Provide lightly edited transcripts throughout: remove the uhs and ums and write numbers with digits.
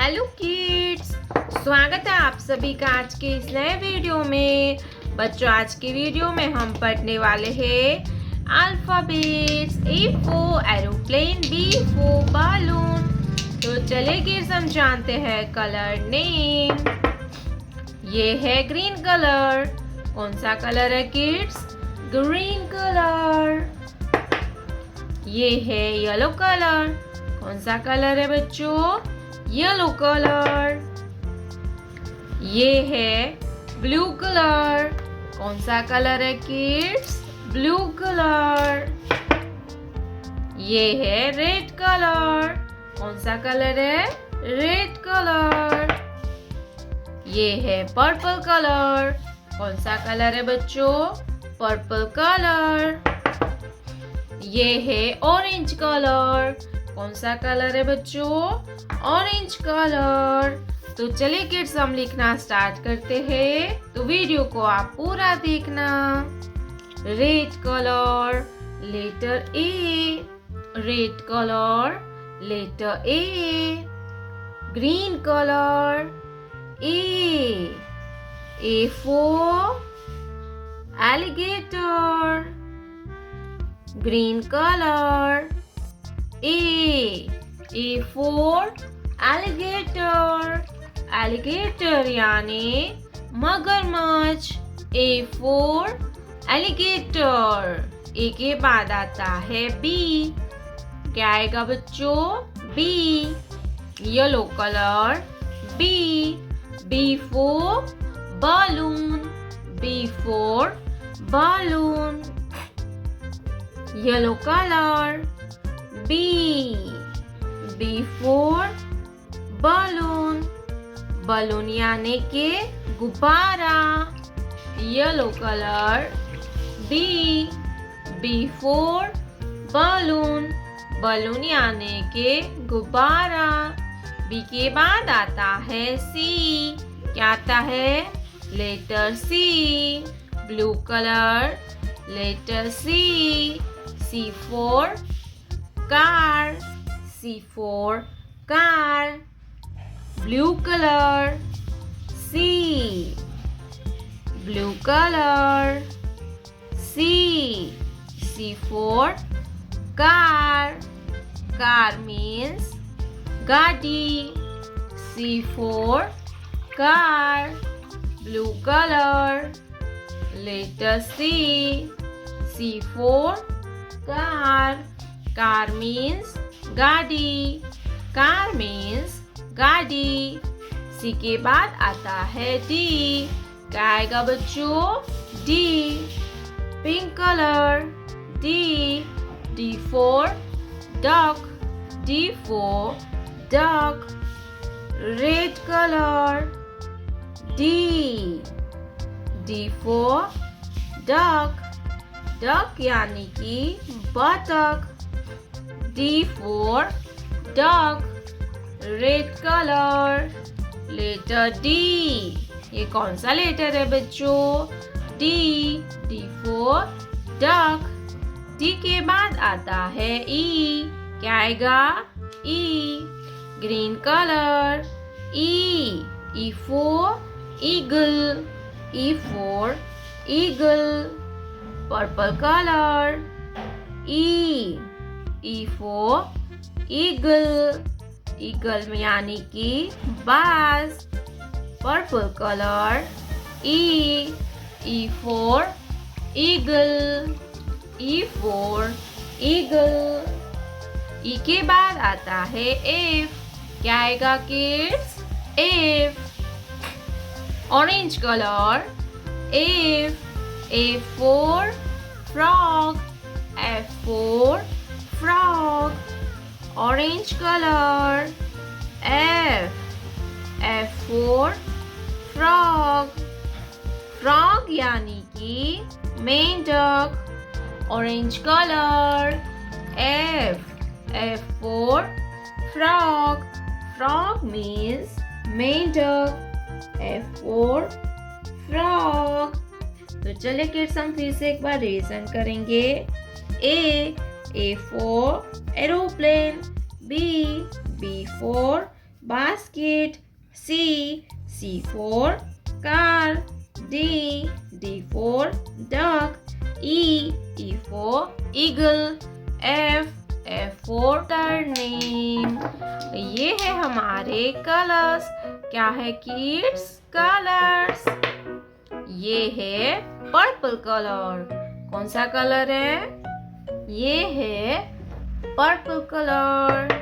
Hello kids, स्वागत है आप सभी का आज के इस नए वीडियो में। बच्चों, आज के वीडियो में हम पढ़ने वाले हैं alphabets. A for aeroplane, B for balloon. तो चलिए किड्स, हम जानते हैं कलर नेम। ये है ग्रीन कलर। कौन सा कलर है किड्स? Green colour. ये है येलो कलर। कौन सा कलर है बच्चों? Yellow colour. ये है ब्लू कलर। कौन सा कलर है किड्स? Blue colour. ये है रेड कलर। कौन सा कलर है? Red colour. ये है पर्पल कलर। कौन सा कलर है बच्चों? Purple colour. ये है ऑरेंज कलर। कौन सा कलर है बच्चों? Orange colour. तो चलिए किड्स, हम लिखना स्टार्ट करते हैं। तो वीडियो को आप पूरा देखना। Red colour, letter A. Red colour, letter A. Green colour, A. A for alligator. Green color, A for alligator. Alligator यानी मगरमच्छ। A for alligator. A के बाद आता है B। क्या आएगा बच्चों? B। Yellow colour, B। B for balloon. B for balloon. Yellow color, B. B for balloon. balloon यानी के गुब्बारा। Yellow color, B. B for balloon. balloon यानी के गुब्बारा। B के बाद आता है C। क्या आता है? Letter C। Blue colour, letter C। C for car. C for car. Blue color, C. Blue color, C. C for car. Car means गाड़ी। C for car. Blue color, letter C. C for car. Car means गाड़ी। Car means गाड़ी। C के बाद आता है D। क्या आएगा बच्चों? D। Pink color, D. D for duck. D for duck. Red color, D. D for duck. duck यानी कि बतख। D for duck. red color, letter D। ये कौन सा लेटर है बच्चों? D। D for duck। D के बाद आता है E। क्या आएगा? E। green color, E। E for eagle. E for eagle. Purple color, E। E for eagle. eagle यानी कि बाज। Purple color, E। E for eagle. E for eagle. E के बाद आता है F। क्या आएगा kids? F। Orange color, F. A for frog. F for frog. Orange color, F. F for frog. Frog यानी कि मेंढक। Orange color, F. F for frog. Frog means मेंढक। F for frog. तो चलिए किड्स, हम फिर से एक बार रिवीजन करेंगे। A for aeroplane. B for basket. C for car. D for duck. E for eagle. F for turnip. ये है हमारे कलर्स. क्या है किड्स? कलर्स. ये है पर्पल कलर. कौन सा कलर है? ये है पर्पल कलर.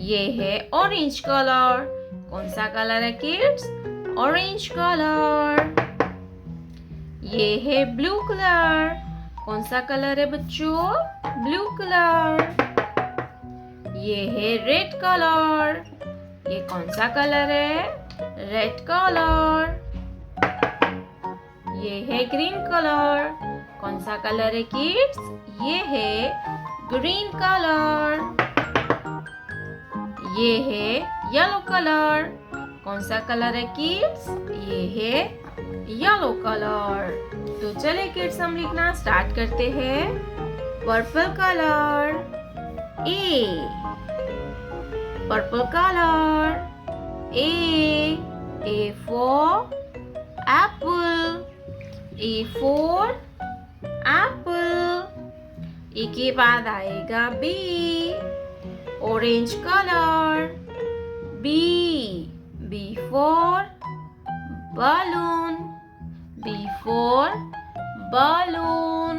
ये है ऑरेंज कलर. कौन सा कलर है किड्स? Orange colour. ये है ब्लू कलर. कौन सा कलर है बच्चों? Blue colour. ये है रेड कलर. ये कौन सा कलर है? Red colour. ये है ग्रीन कलर. कौन सा कलर है किड्स? ये है ग्रीन कलर. ये है येलो कलर. कौन सा कलर है किड्स? ये है येलो कलर. तो चले किड्स हम लिखना स्टार्ट करते हैं. Purple colour. A purple colour. A for apple. A for apple. ए के बाद आएगा B. Orange colour. B for balloon. B for balloon.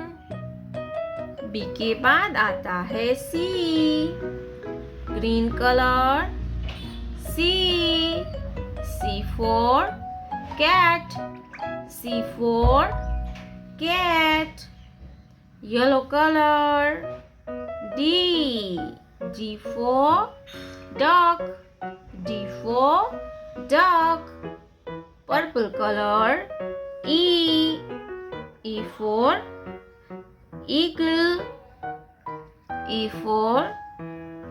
B के बाद आता है C. Green colour. C for cat. C for cat. Yellow color. D for duck. D for duck. Purple color. E for eagle. E for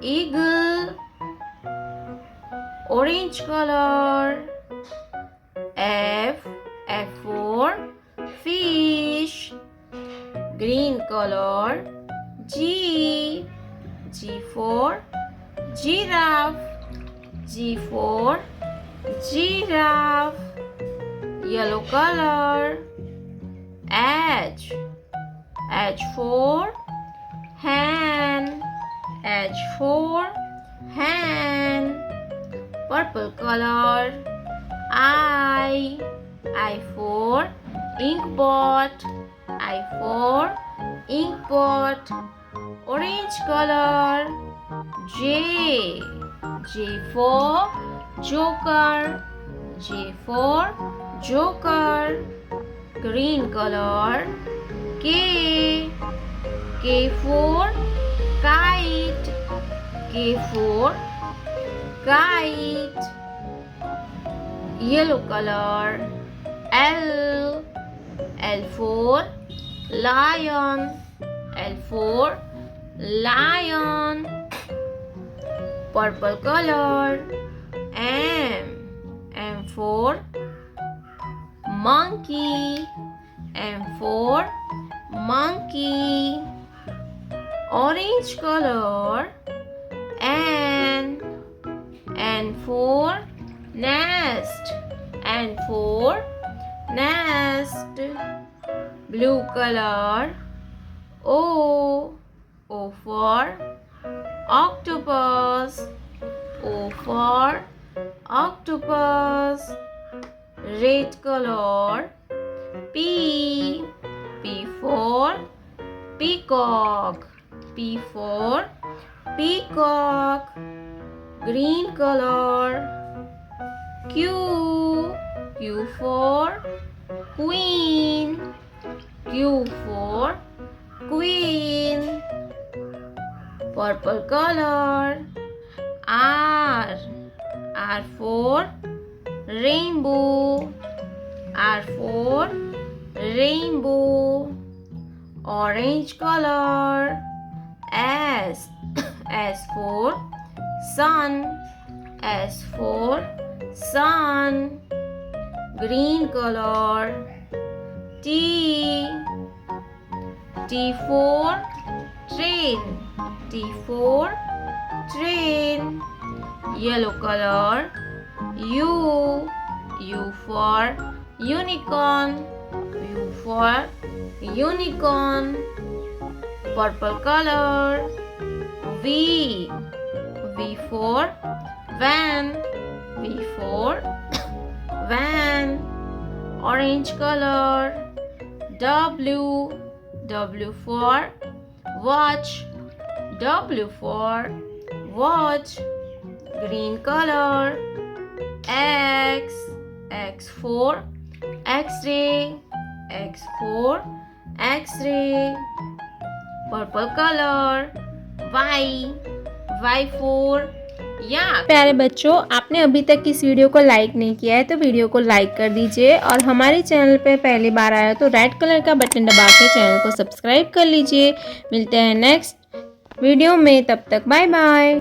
eagle. Orange color. F for fish. Green color. G for giraffe. G for giraffe. Yellow color. H for hen. H for hen. Purple color. I for inkpot. I for inkpot. Orange color. J for joker. J for joker. Green color. K for kite. K for kite. Yellow color. L for lion. L for lion. Purple color. M for monkey. M for monkey. Orange color. N for nest. N for nest. Blue color. O for octopus. O for octopus. Red color. P for peacock. P for peacock. Green color. Q for queen. Q for queen. Purple color. R for rainbow. R for rainbow. Orange color. S for sun. S for sun. Green color. T for train. T for train. yellow color. U for unicorn. U for unicorn. Purple color. V for van. V for van. Orange color. W for watch. W for watch. Green color. X for X-ray. X for X-ray. Purple color. Y for yak. प्यारे बच्चों, आपने अभी तक इस video को like नहीं किया है तो वीडियो को लाइक कर दीजिए और हमारे चैनल पे पहली बार आया तो रेड कलर का बटन दबा के चैनल को सब्सक्राइब कर लीजिए। मिलते हैं नेक्स्ट वीडियो में, तब तक बाय बाय।